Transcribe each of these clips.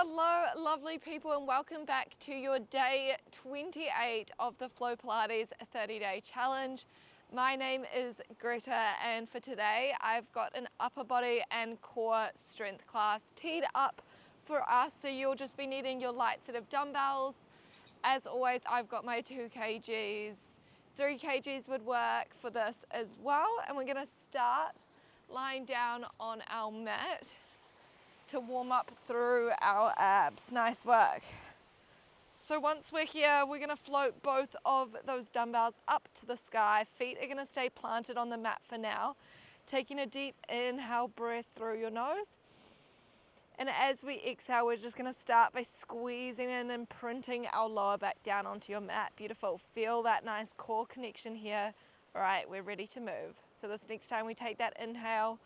Hello lovely people, and welcome back to your day 28 of the Flow Pilates 30-day challenge. My name is Greta, and for today I've got an upper body and core strength class teed up for us. So you'll just be needing your light set of dumbbells. As always, I've got my 2 kgs. 3 kgs would work for this as well. And we're gonna start lying down on our mat to warm up through our abs. Nice work. So once we're here, we're gonna float both of those dumbbells up to the sky. Feet are gonna stay planted on the mat for now. Taking a deep inhale breath through your nose. And as we exhale, we're just gonna start by squeezing and imprinting our lower back down onto your mat. Beautiful. Feel that nice core connection here. All right, we're ready to move. So this next time we take that inhale,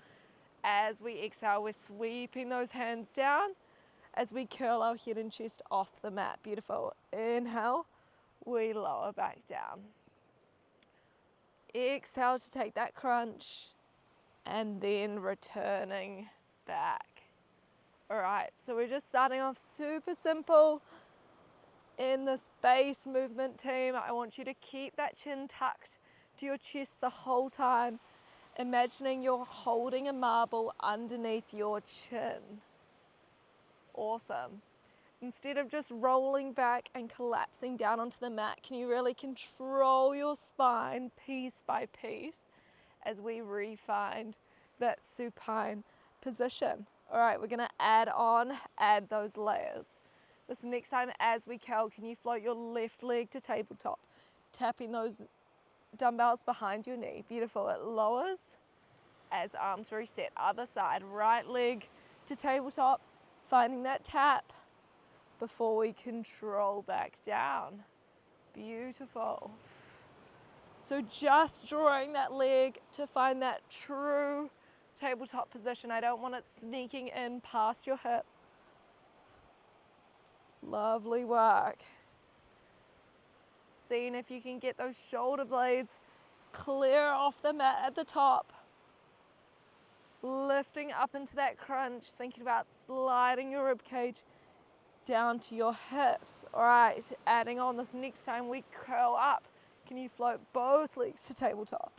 as we exhale, we're sweeping those hands down as we curl our head and chest off the mat. Beautiful. Inhale, we lower back down. Exhale to take that crunch, and then returning back. All right, so we're just starting off super simple in this base movement team. I want you to keep that chin tucked to your chest the whole time, imagining you're holding a marble underneath your chin. Awesome. Instead of just rolling back and collapsing down onto the mat, can you really control your spine piece by piece as we refine that supine position? All right, we're gonna add those layers. This next time as we curl, can you float your left leg to tabletop, tapping those dumbbells behind your knee. Beautiful. It lowers as arms reset. Other side, right leg to tabletop, finding that tap before we control back down. Beautiful. So just drawing that leg to find that true tabletop position. I don't want it sneaking in past your hip. Lovely work. Seeing if you can get those shoulder blades clear off the mat at the top. Lifting up into that crunch, thinking about sliding your rib cage down to your hips. All right, adding on this next time we curl up. Can you float both legs to tabletop?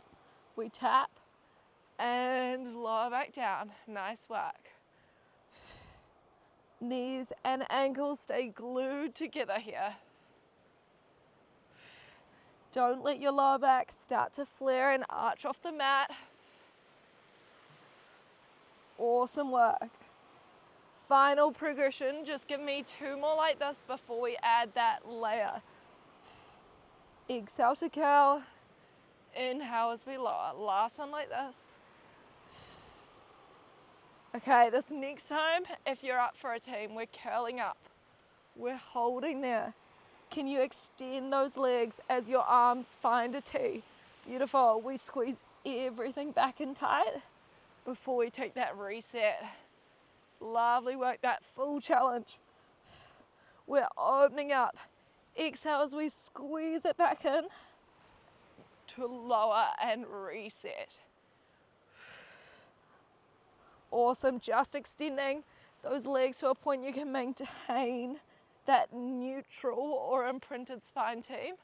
We tap and lower back down. Nice work. Knees and ankles stay glued together here. Don't let your lower back start to flare and arch off the mat. Awesome work. Final progression, just give me 2 more like this before we add that layer. Exhale to curl, inhale as we lower. Last one like this. Okay, this next time, if you're up for a team, we're curling up. We're holding there. Can you extend those legs as your arms find a T? Beautiful. We squeeze everything back in tight before we take that reset. Lovely work, that full challenge. We're opening up. Exhale as we squeeze it back in to lower and reset. Awesome, just extending those legs to a point you can maintain that neutral or imprinted spine team.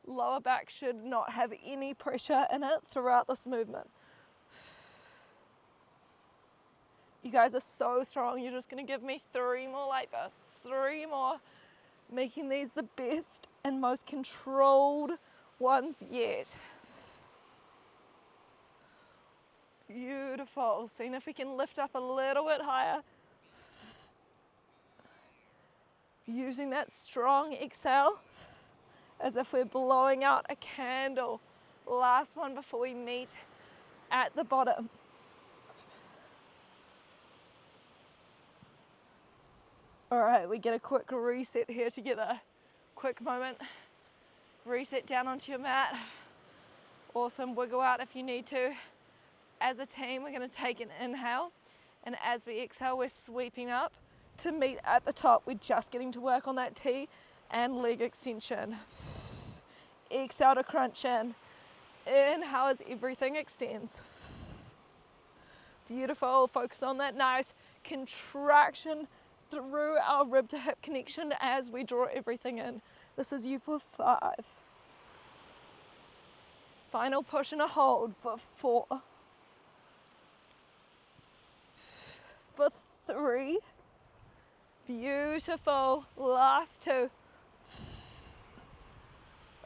Lower back should not have any pressure in it throughout this movement. You guys are so strong. You're just gonna give me 3 more like this. 3 more, making these the best and most controlled ones yet. Beautiful. Seeing if we can lift up a little bit higher. Using that strong exhale as if we're blowing out a candle. Last one before we meet at the bottom. All right, we get a quick reset here together. Quick moment. Reset down onto your mat. Awesome, wiggle out if you need to. As a team, we're gonna take an inhale, and as we exhale, we're sweeping up to meet at the top. We're just getting to work on that T and leg extension. Exhale to crunch in. Inhale as everything extends. Beautiful. Focus on that nice contraction through our rib to hip connection as we draw everything in. This is you for 5. Final push and a hold for 4. For 3. Beautiful. Last 2.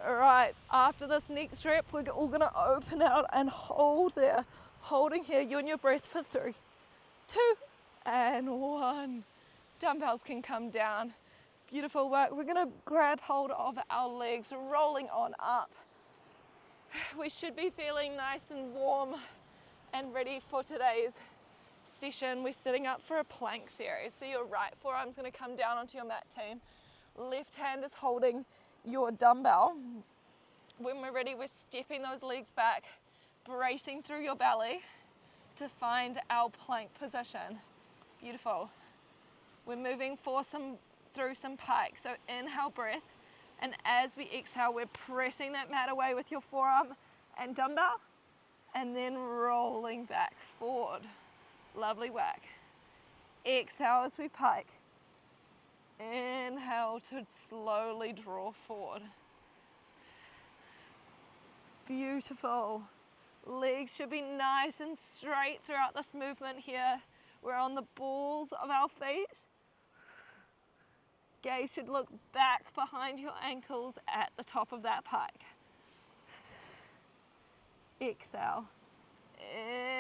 All right, after this next rep, we're all gonna open out and hold there. Holding here, you and your breath for 3, 2, and 1. Dumbbells can come down. Beautiful work. We're gonna grab hold of our legs, rolling on up. We should be feeling nice and warm and ready for today's session. We're setting up for a plank series. So your right forearm's gonna come down onto your mat, team. Left hand is holding your dumbbell. When we're ready, we're stepping those legs back, bracing through your belly to find our plank position. Beautiful. We're moving through some pike. So inhale, breath, and as we exhale, we're pressing that mat away with your forearm and dumbbell, and then rolling back forward. Lovely work. Exhale as we pike. Inhale to slowly draw forward. Beautiful. Legs should be nice and straight throughout this movement here. We're on the balls of our feet. Gaze should look back behind your ankles at the top of that pike. Exhale.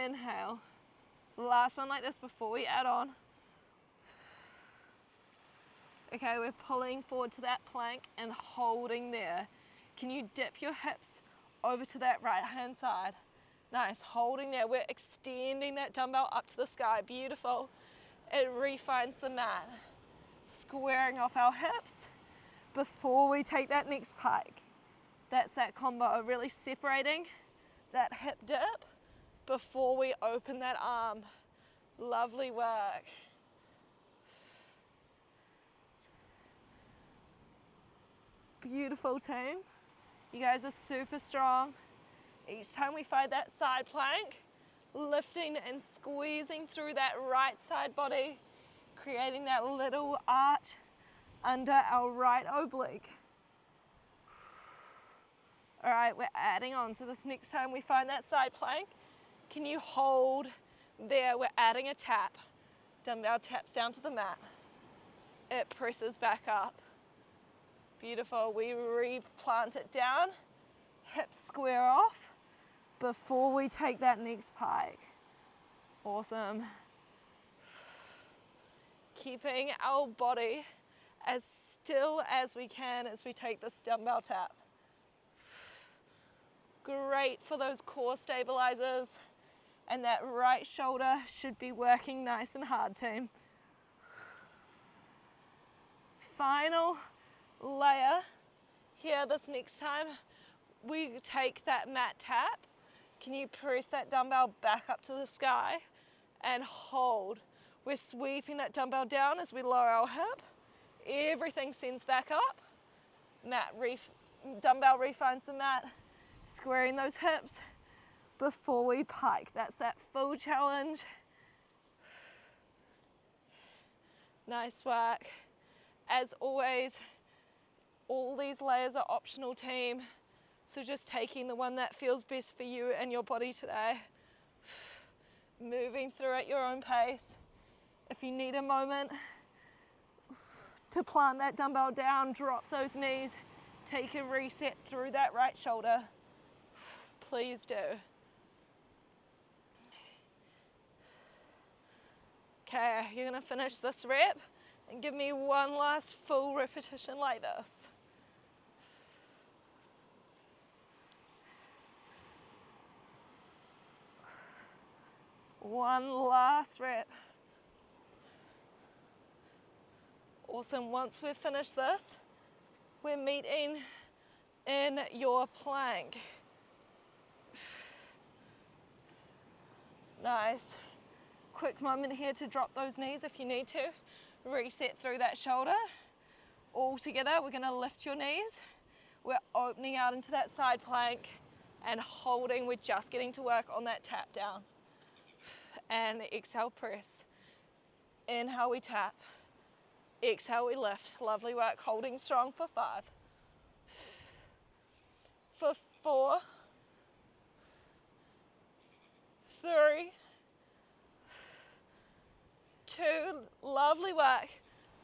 Inhale. Last one like this before we add on. Okay, we're pulling forward to that plank and holding there. Can you dip your hips over to that right hand side? Nice, holding there. We're extending that dumbbell up to the sky. Beautiful. It refines the mat. Squaring off our hips before we take that next pike. That's that combo, really separating that hip dip before we open that arm. Lovely work. Beautiful, team. You guys are super strong. Each time we find that side plank, lifting and squeezing through that right side body, creating that little arch under our right oblique. All right, we're adding on. So this next time we find that side plank, can you hold there? We're adding a tap. Dumbbell taps down to the mat. It presses back up. Beautiful. We replant it down, hips square off before we take that next pike. Awesome. Keeping our body as still as we can as we take this dumbbell tap. Great for those core stabilizers, and that right shoulder should be working nice and hard, team. Final layer here. This next time we take that mat tap, can you press that dumbbell back up to the sky and hold? We're sweeping that dumbbell down as we lower our hip. Everything sends back up. Dumbbell refines the mat, squaring those hips before we pike. That's that full challenge. Nice work. As always, all these layers are optional, team. So just taking the one that feels best for you and your body today. Moving through at your own pace. If you need a moment to plant that dumbbell down, drop those knees, take a reset through that right shoulder. Please do. Okay, you're gonna finish this rep and give me one last full repetition like this. One last rep. Awesome. Once we've finished this, we're meeting in your plank. Nice. Quick moment here to drop those knees if you need to. Reset through that shoulder. All together, we're gonna lift your knees. We're opening out into that side plank and holding. We're just getting to work on that tap down. And exhale, press. Inhale, we tap. Exhale, we lift. Lovely work, holding strong for 5. For 4, 3, 2, lovely work.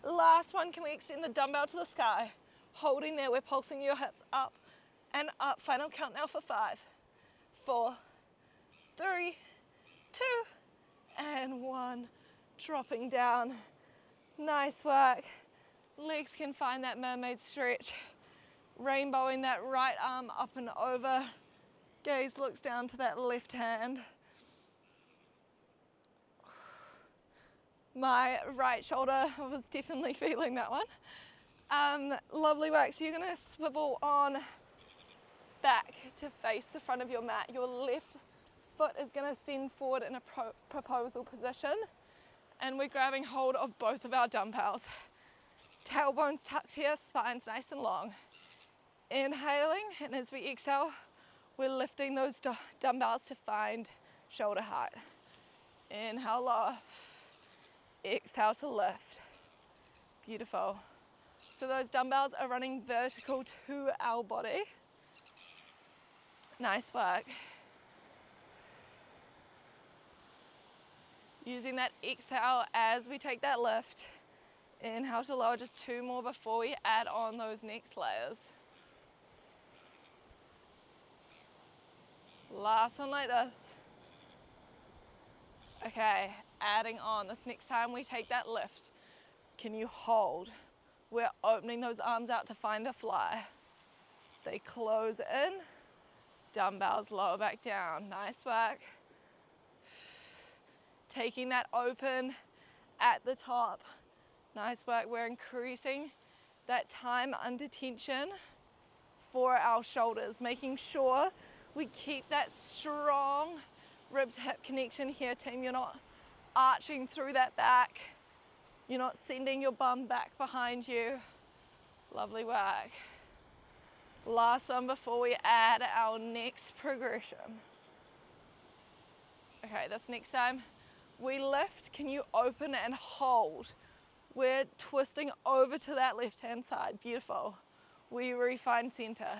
Last one, can we extend the dumbbell to the sky? Holding there, we're pulsing your hips up and up. Final count now for 5, 4, 3, 2, and 1. Dropping down. Nice work. Legs can find that mermaid stretch. Rainbowing that right arm up and over. Gaze looks down to that left hand. My right shoulder was definitely feeling that one. Lovely work. So you're going to swivel on back to face the front of your mat. Your left foot is going to send forward in a proposal position, and we're grabbing hold of both of our dumbbells. Tailbones tucked here, spine's nice and long. Inhaling, and as we exhale, we're lifting those dumbbells to find shoulder height. Inhale, lower. Exhale to lift. Beautiful. So those dumbbells are running vertical to our body. Nice work. Using that exhale as we take that lift. Inhale to lower, just 2 more before we add on those next layers. Last one like this. Okay, adding on. This next time we take that lift, can you hold? We're opening those arms out to find a fly. They close in, dumbbells lower back down. Nice work. Taking that open at the top. Nice work. We're increasing that time under tension for our shoulders, making sure we keep that strong rib to hip connection here, team. You're not arching through that back. You're not sending your bum back behind you. Lovely work. Last one before we add our next progression. Okay, this next time we lift, can you open and hold? We're twisting over to that left-hand side. Beautiful. We refine center.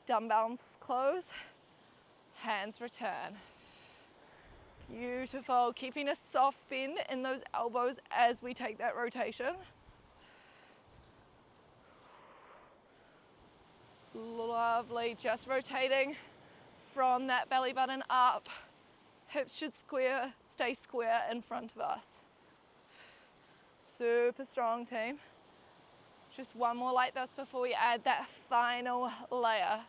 Dumbbells close, hands return. Beautiful. Keeping a soft bend in those elbows as we take that rotation. Lovely. Just rotating from that belly button up. Hips should stay square in front of us. Super strong, team. Just one more like this before we add that final layer.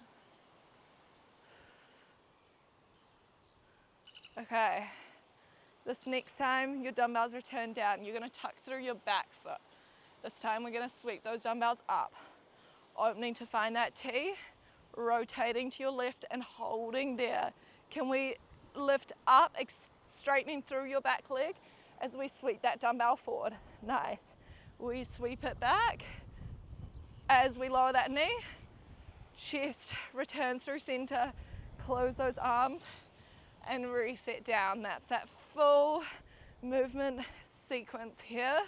Okay, this next time your dumbbells return down, you're gonna tuck through your back foot. This time we're gonna sweep those dumbbells up, opening to find that T, rotating to your left and holding there. Can we lift up, straightening through your back leg as we sweep that dumbbell forward? Nice. We sweep it back as we lower that knee. Chest returns through center. Close those arms and reset down. That's that full movement sequence here.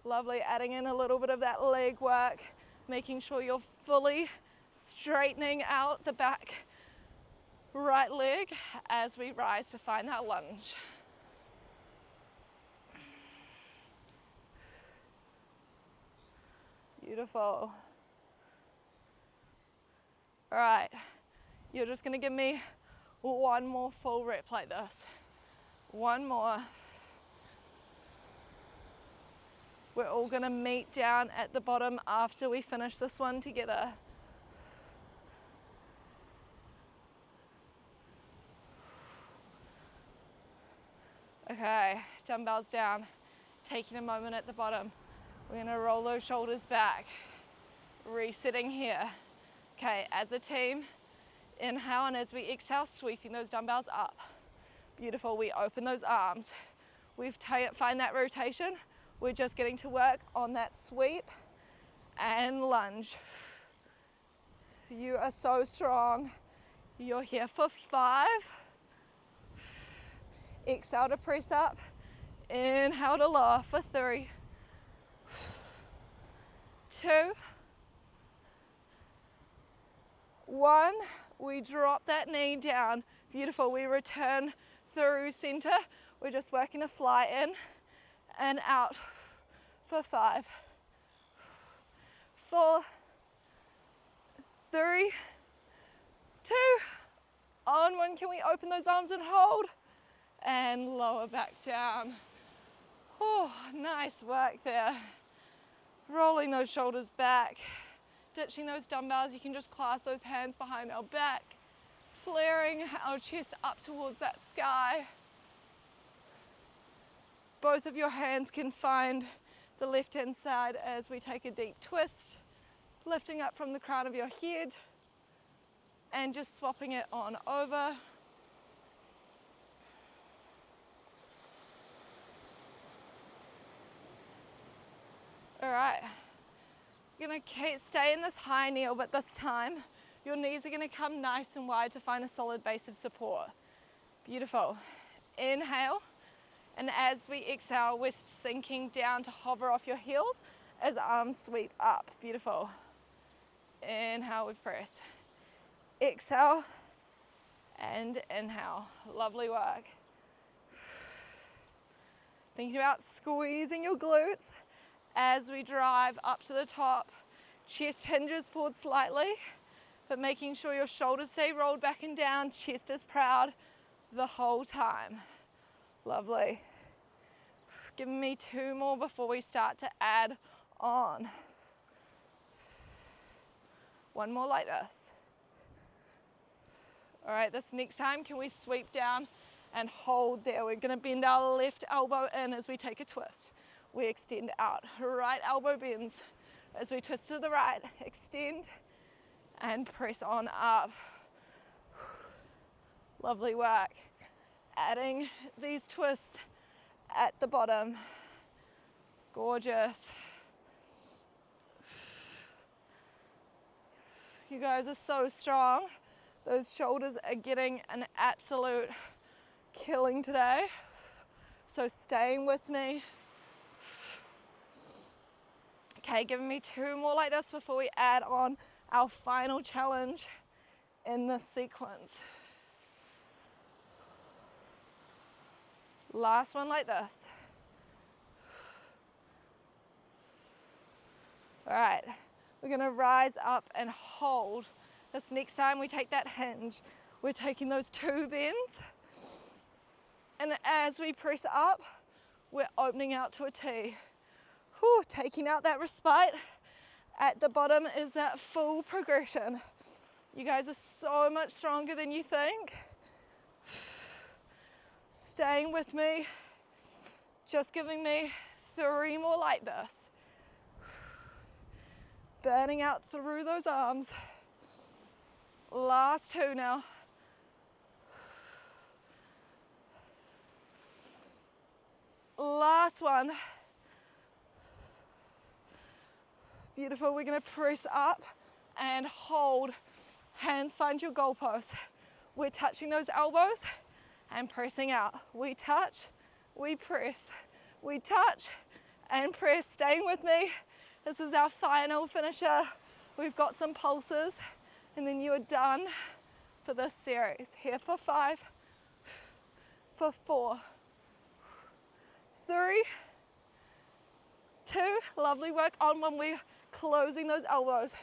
Lovely. Adding in a little bit of that leg work, making sure you're fully straightening out the back right leg as we rise to find that lunge. Beautiful. All right, you're just gonna give me one more full rep like this. One more. We're all gonna meet down at the bottom after we finish this one together. Okay, dumbbells down, taking a moment at the bottom. We're gonna roll those shoulders back, resetting here. Okay, as a team, inhale, and as we exhale, sweeping those dumbbells up. Beautiful, we open those arms. We've find that rotation. We're just getting to work on that sweep and lunge. You are so strong. You're here for 5. Exhale to press up. Inhale to lower for 3, 2, 1. We drop that knee down. Beautiful. We return through center. We're just working to fly in and out for 5, 4, 3, 2, on 1. Can we open those arms and hold? And lower back down. Oh, nice work there. Rolling those shoulders back. Ditching those dumbbells, you can just clasp those hands behind our back. Flaring our chest up towards that sky. Both of your hands can find the left-hand side as we take a deep twist. Lifting up from the crown of your head. And just swapping it on over. All right, you're gonna stay in this high kneel, but this time your knees are gonna come nice and wide to find a solid base of support. Beautiful. Inhale, and as we exhale, we're sinking down to hover off your heels as arms sweep up. Beautiful. Inhale, we press. Exhale, and inhale. Lovely work. Thinking about squeezing your glutes as we drive up to the top. Chest hinges forward slightly, but making sure your shoulders stay rolled back and down, chest is proud the whole time. Lovely. Give me 2 more before we start to add on. 1 more like this. All right, this next time, can we sweep down and hold there? We're gonna bend our left elbow in as we take a twist. We extend out. Right elbow bends as we twist to the right. Extend and press on up. Lovely work. Adding these twists at the bottom. Gorgeous. You guys are so strong. Those shoulders are getting an absolute killing today. So staying with me. Okay, giving me 2 more like this before we add on our final challenge in this sequence. Last one like this. All right, we're gonna rise up and hold. This next time we take that hinge, we're taking those 2 bends, and as we press up, we're opening out to a T. Whew, taking out that respite. At the bottom is that full progression. You guys are so much stronger than you think. Staying with me. Just giving me 3 more like this. Burning out through those arms. Last 2 now. Last one. Beautiful. We're going to press up and hold. Hands find your goalpost. We're touching those elbows and pressing out. We touch, we press. We touch and press. Staying with me. This is our final finisher. We've got some pulses and then you are done for this series. Here for 5, for 4, 3, 2. Lovely work on when we're closing those elbows.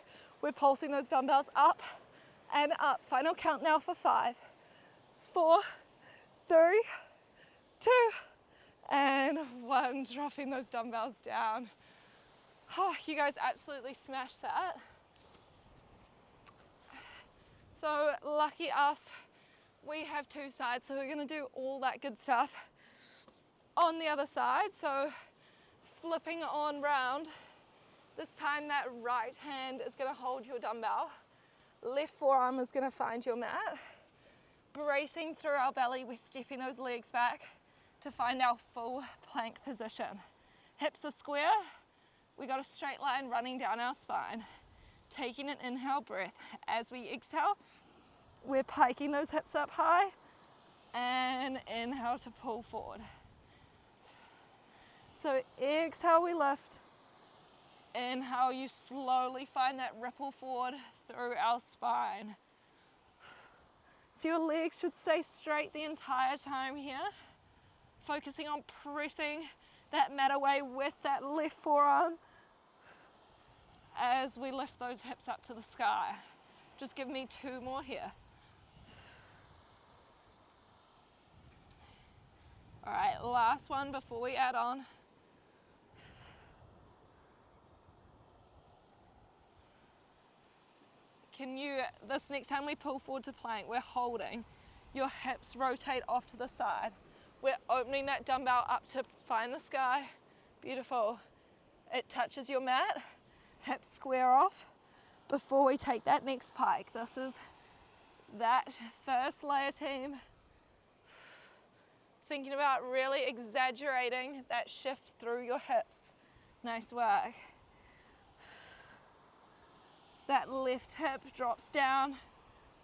We're pulsing those dumbbells up and up. Final count now for 5, 4, 3, 2, and 1. Dropping those dumbbells down. Oh, you guys absolutely smashed that. So lucky us, we have 2 sides, so we're gonna do all that good stuff on the other side. So flipping on round, this time that right hand is gonna hold your dumbbell. Left forearm is gonna find your mat. Bracing through our belly, we're stepping those legs back to find our full plank position. Hips are square. We got a straight line running down our spine. Taking an inhale breath. As we exhale, we're piking those hips up high and inhale to pull forward. So exhale, we lift. Inhale, you slowly find that ripple forward through our spine. So your legs should stay straight the entire time here. Focusing on pressing that mat away with that left forearm as we lift those hips up to the sky. Just give me 2 more here. All right, last one before we add on. This next time we pull forward to plank, we're holding. Your hips rotate off to the side. We're opening that dumbbell up to find the sky. Beautiful. It touches your mat, hips square off before we take that next pike. This is that first layer, team. Thinking about really exaggerating that shift through your hips. Nice work. That left hip drops down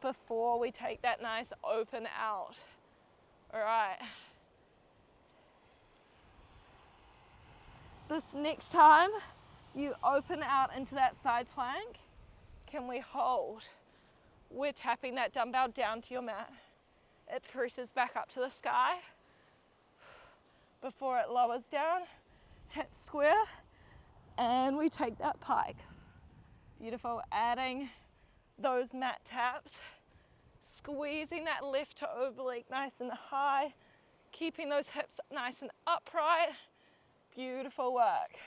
before we take that nice open out. All right. This next time you open out into that side plank, can we hold? We're tapping that dumbbell down to your mat. It presses back up to the sky before it lowers down, hips square, and we take that pike. Beautiful, adding those mat taps, squeezing that left toe oblique nice and high, keeping those hips nice and upright. Beautiful work.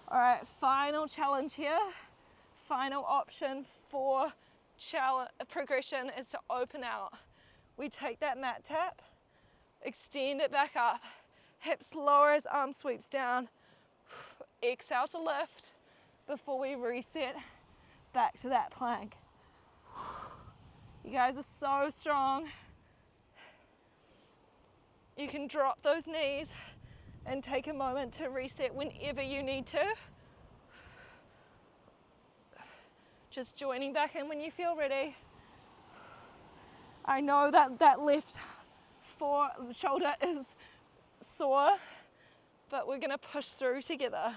All right, final challenge here. Final option for progression is to open out. We take that mat tap, extend it back up, hips lower as arm sweeps down. Exhale to lift before we reset back to that plank. You guys are so strong. You can drop those knees and take a moment to reset whenever you need to. Just joining back in when you feel ready. I know that left shoulder is sore, but we're gonna push through together.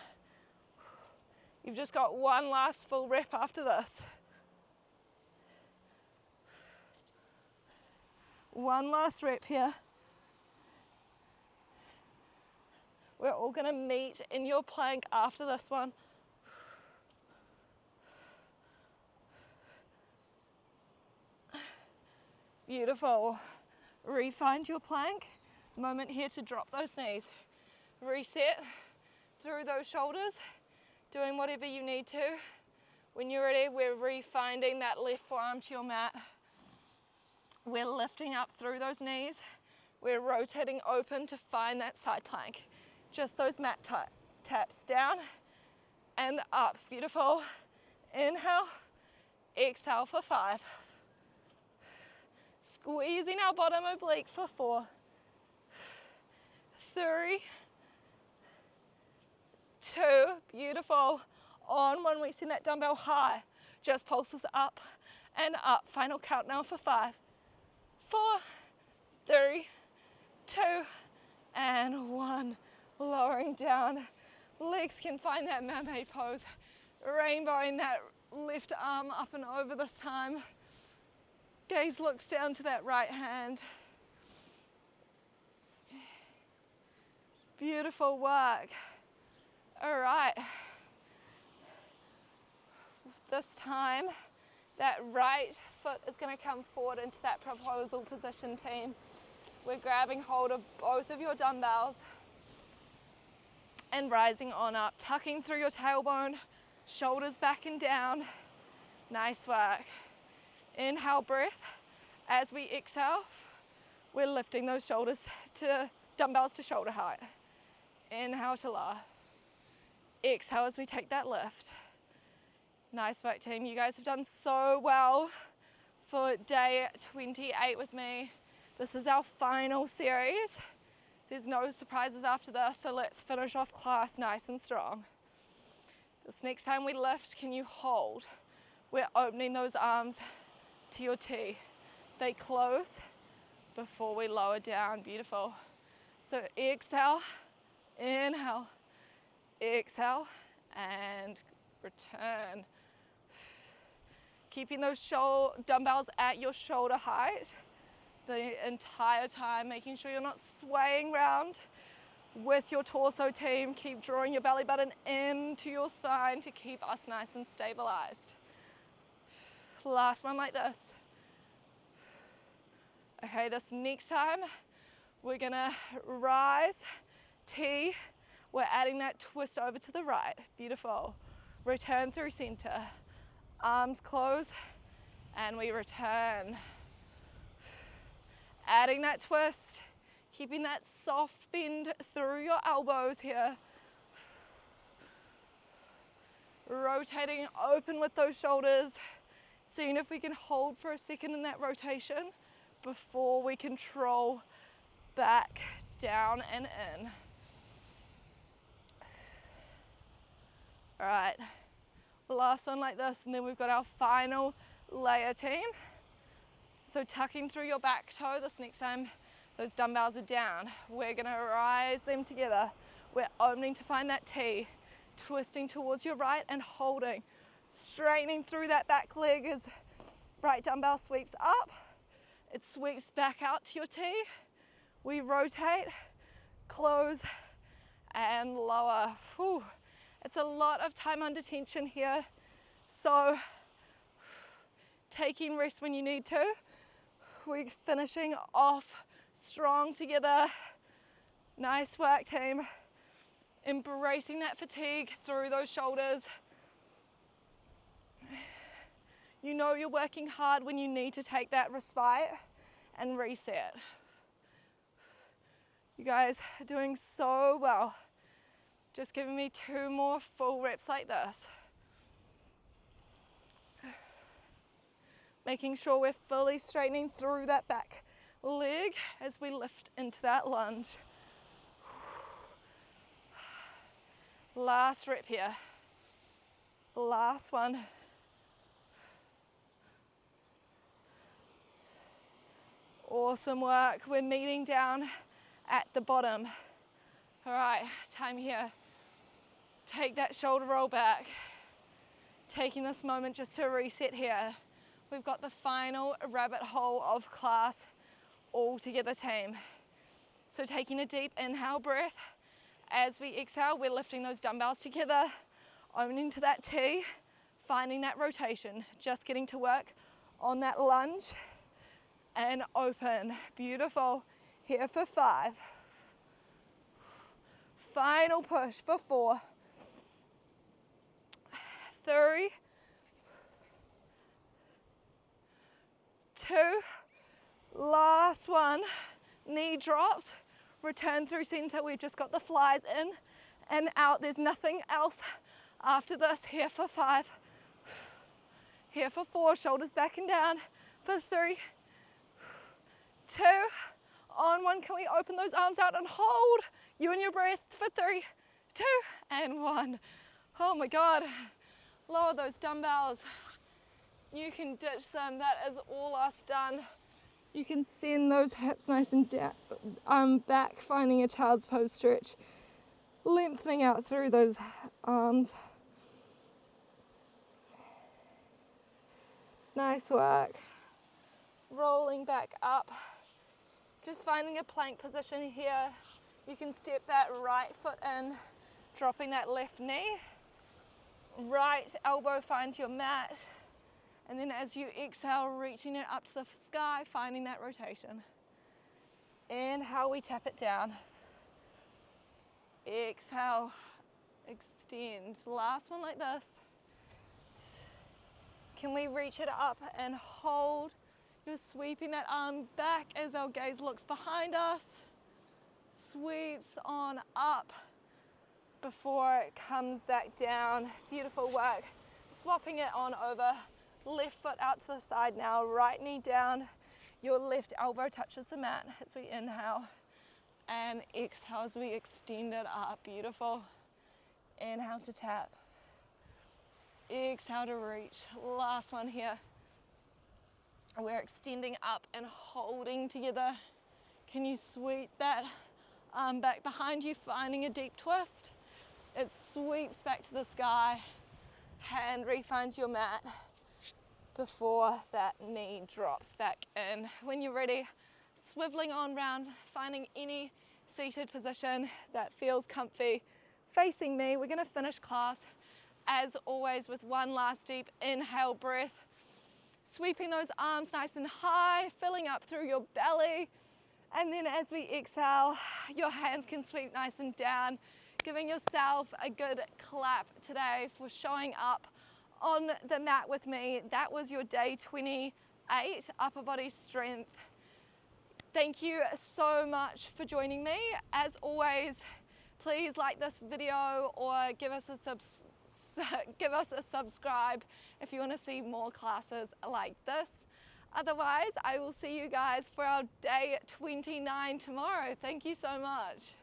You've just got one last full rep after this. One last rep here. We're all gonna meet in your plank after this one. Beautiful. Refind your plank. Moment here to drop those knees. Reset through those shoulders, doing whatever you need to. When you're ready, we're refinding that left forearm to your mat. We're lifting up through those knees. We're rotating open to find that side plank. Just those mat taps down and up. Beautiful. Inhale, exhale for 5. Squeezing our bottom oblique for 4, 3, 2, beautiful. On one, we send that dumbbell high. Just pulses up and up. Final count now for 5, 4, 3, 2, and 1. Lowering down. Legs can find that mermaid pose. Rainbowing that left arm up and over this time. Gaze looks down to that right hand. Beautiful work. All right. This time, that right foot is going to come forward into that proposal position, team. We're grabbing hold of both of your dumbbells and rising on up, tucking through your tailbone, shoulders back and down. Nice work. Inhale, breath. As we exhale, we're lifting those dumbbells to shoulder height. Inhale to lower. Exhale as we take that lift. Nice work, team. You guys have done so well for day 28 with me. This is our final series. There's no surprises after this, so let's finish off class nice and strong. This next time we lift, can you hold? We're opening those arms to your T. They close before we lower down. Beautiful. So exhale, inhale, exhale, and return. Keeping those dumbbells at your shoulder height the entire time, making sure you're not swaying around with your torso, team. Keep drawing your belly button into your spine to keep us nice and stabilized. Last one like this. Okay, this next time, we're gonna rise, T. We're adding that twist over to the right. Beautiful. Return through center. Arms close, and we return. Adding that twist, keeping that soft bend through your elbows here. Rotating open with those shoulders. Seeing if we can hold for a second in that rotation before we control back, down, and in. All right, last one like this, and then we've got our final layer, team. So tucking through your back toe, this next time those dumbbells are down, we're gonna rise them together. We're opening to find that T, twisting towards your right and holding. Straightening through that back leg as right dumbbell sweeps up. It sweeps back out to your T. We rotate, close, and lower. Whew. It's a lot of time under tension here. So taking rest when you need to. We're finishing off strong together. Nice work, team. Embracing that fatigue through those shoulders. You know you're working hard when you need to take that respite and reset. You guys are doing so well. Just giving me 2 more full reps like this. Making sure we're fully straightening through that back leg as we lift into that lunge. Last rep here. Last one. Awesome work. We're meeting down at the bottom. All right, time here. Take that shoulder roll back. Taking this moment just to reset here. We've got the final rabbit hole of class all together, team. So taking a deep inhale breath. As we exhale, we're lifting those dumbbells together, owning to that T, finding that rotation, just getting to work on that lunge. And open. Beautiful. Here for 5. Final push for 4. 3. 2. Last one. Knee drops. Return through center. We've just got the flies in and out. There's nothing else after this. Here for 5. Here for 4. Shoulders back and down. For 3. 2, on 1, can we open those arms out and hold? You and your breath for 3, 2, and 1. Oh my God, lower those dumbbells. You can ditch them, that is all us done. You can send those hips nice and down, back, finding a child's pose stretch. Lengthening out through those arms. Nice work. Rolling back up. Just finding a plank position here. You can step that right foot in, dropping that left knee. Right elbow finds your mat. And then as you exhale, reaching it up to the sky, finding that rotation. Inhale, we tap it down. Exhale, extend. Last one like this. Can we reach it up and hold? You're sweeping that arm back as our gaze looks behind us. Sweeps on up before it comes back down. Beautiful work. Swapping it on over. Left foot out to the side now. Right knee down. Your left elbow touches the mat as we inhale. And exhale as we extend it up. Beautiful. Inhale to tap. Exhale to reach. Last one here. We're extending up and holding together. Can you sweep that Arm back behind you, finding a deep twist. It sweeps back to the sky. Hand refines your mat before that knee drops back in. When you're ready, swiveling on round, finding any seated position that feels comfy, facing me. We're gonna finish class, as always, with one last deep inhale breath. Sweeping those arms nice and high, filling up through your belly. And then as we exhale, your hands can sweep nice and down, giving yourself a good clap today for showing up on the mat with me. That was your day 28 upper body strength. Thank you so much for joining me. As always, please like this video or give us a subscribe if you want to see more classes like this. Otherwise, I will see you guys for our day 29 tomorrow. Thank you so much.